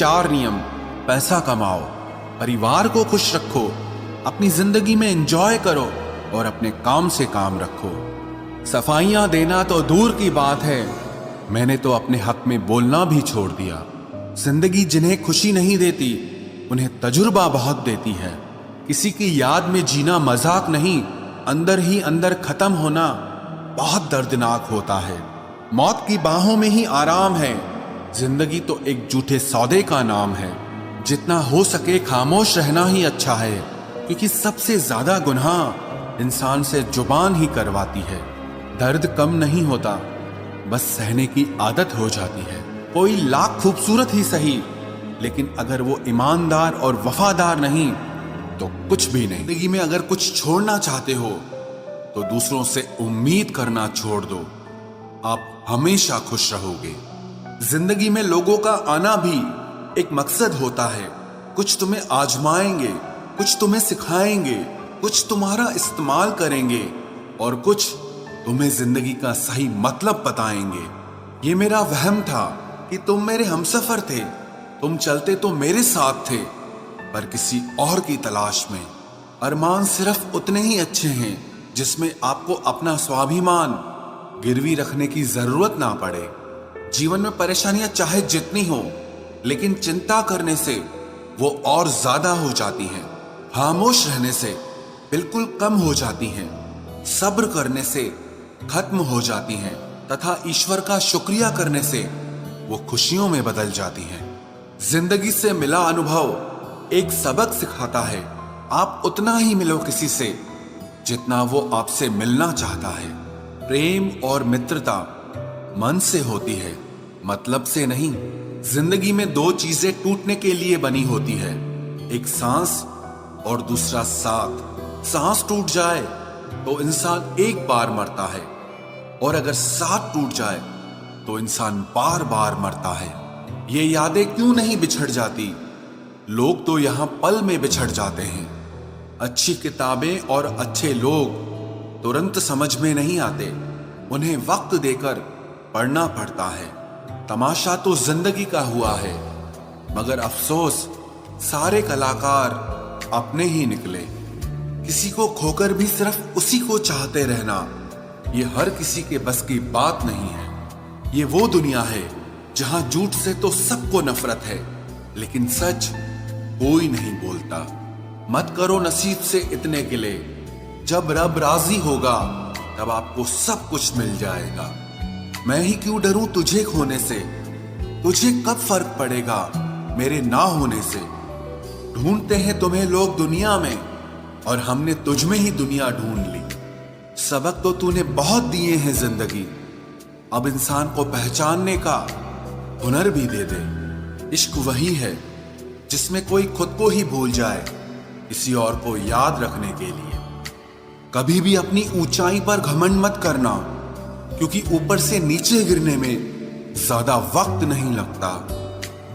4 नियम। पैसा कमाओ, परिवार को खुश रखो, अपनी जिंदगी में एंजॉय करो और अपने काम से काम रखो। सफाइयां देना तो दूर की बात है, मैंने तो अपने हक में बोलना भी छोड़ दिया। जिंदगी जिन्हें खुशी नहीं देती उन्हें तजुर्बा बहुत देती है। किसी की याद में जीना मजाक नहीं, अंदर ही अंदर खत्म होना बहुत दर्दनाक होता है। मौत की बाहों में ही आराम है, जिंदगी तो एक झूठे सौदे का नाम है। जितना हो सके खामोश रहना ही अच्छा है, क्योंकि सबसे ज्यादा गुनाह इंसान से जुबान ही करवाती है। दर्द कम नहीं होता, बस सहने की आदत हो जाती है। कोई लाख खूबसूरत ही सही, लेकिन अगर वो ईमानदार और वफादार नहीं तो कुछ भी नहीं। जिंदगी में अगर कुछ छोड़ना चाहते हो तो दूसरों से उम्मीद करना छोड़ दो, आप हमेशा खुश रहोगे। जिंदगी में लोगों का आना भी एक मकसद होता है। कुछ तुम्हें आजमाएंगे, कुछ तुम्हें सिखाएंगे, कुछ तुम्हारा इस्तेमाल करेंगे और कुछ तुम्हें जिंदगी का सही मतलब बताएंगे। ये मेरा वहम था कि तुम मेरे हमसफर थे, तुम चलते तो मेरे साथ थे, पर किसी और की तलाश में। अरमान सिर्फ उतने ही अच्छे हैं जिसमें आपको अपना स्वाभिमान गिरवी रखने की जरूरत ना पड़े। जीवन में परेशानियां चाहे जितनी हो, लेकिन चिंता करने से वो और ज्यादा हो जाती हैं। खामोश रहने से बिल्कुल कम हो जाती हैं। सब्र करने से खत्म हो जाती हैं तथा ईश्वर का शुक्रिया करने से वो खुशियों में बदल जाती हैं। जिंदगी से मिला अनुभव एक सबक सिखाता है। आप उतना ही मिलो किसी से जितना वो आपसे मिलना चाहता है। प्रेम और मित्रता मन से होती है, मतलब से नहीं। जिंदगी में 2 चीजें टूटने के लिए बनी होती है, एक सांस और दूसरा साथ। सांस टूट जाए तो इंसान एक बार मरता है, और अगर साथ टूट जाए तो इंसान बार बार मरता है। ये यादें क्यों नहीं बिछड़ जाती? लोग तो यहां पल में बिछड़ जाते हैं। अच्छी किताबें और अच्छे लोग तुरंत समझ में नहीं आते, उन्हें वक्त देकर पढ़ना पड़ता है। तमाशा तो जिंदगी का हुआ है, मगर अफसोस सारे कलाकार अपने ही निकले। किसी को खोकर भी सिर्फ उसी को चाहते रहना, ये हर किसी के बस की बात नहीं है। ये वो दुनिया है जहां झूठ से तो सबको नफरत है, लेकिन सच कोई नहीं बोलता। मत करो नसीब से इतने गिले, जब रब राजी होगा तब आपको सब कुछ मिल जाएगा। मैं ही क्यों डरूं तुझे खोने से, तुझे कब फर्क पड़ेगा मेरे ना होने से। ढूंढते हैं तुम्हें लोग दुनिया में, और हमने तुझ में ही दुनिया ढूंढ ली। सबक तो तूने बहुत दिए हैं जिंदगी, अब इंसान को पहचानने का हुनर भी दे दे। इश्क वही है जिसमें कोई खुद को ही भूल जाए किसी और को याद रखने के लिए। कभी भी अपनी ऊंचाई पर घमंड मत करना, क्योंकि ऊपर से नीचे गिरने में ज्यादा वक्त नहीं लगता।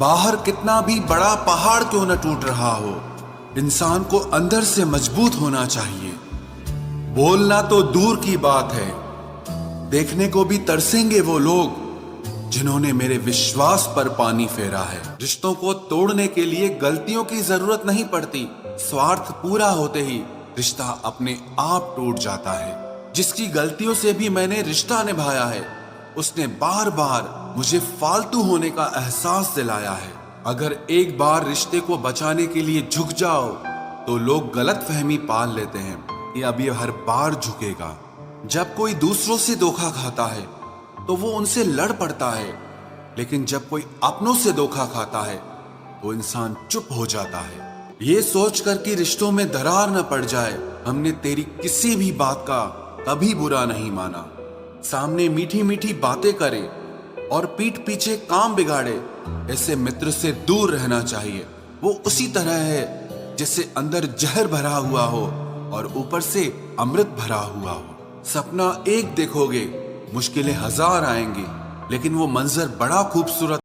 बाहर कितना भी बड़ा पहाड़ क्यों न टूट रहा हो, इंसान को अंदर से मजबूत होना चाहिए। बोलना तो दूर की बात है, देखने को भी तरसेंगे वो लोग जिन्होंने मेरे विश्वास पर पानी फेरा है। रिश्तों को तोड़ने के लिए गलतियों की जरूरत नहीं पड़ती, स्वार्थ पूरा होते ही रिश्ता अपने आप टूट जाता है। जिसकी गलतियों से भी मैंने रिश्ता निभाया है, उसने बार बार मुझे फालतू होने का एहसास दिलाया है। अगर एक बार रिश्ते को बचाने के लिए झुक जाओ तो लोग गलत फहमी पाल लेते हैं कि अब ये हर बार झुकेगा। जब कोई दूसरों से धोखा खाता है तो वो उनसे लड़ पड़ता है, लेकिन जब कोई अपनों से धोखा खाता है तो इंसान चुप हो जाता है। ये सोचकर कि रिश्तों में दरार न पड़ जाए, हमने तेरी किसी भी बात का कभी बुरा नहीं माना। सामने मीठी मीठी बातें करे और पीठ पीछे काम बिगाड़े, ऐसे मित्र से दूर रहना चाहिए। वो उसी तरह है जैसे अंदर जहर भरा हुआ हो और ऊपर से अमृत भरा हुआ हो। सपना एक देखोगे, मुश्किलें 1000 आएंगी, लेकिन वो मंजर बड़ा खूबसूरत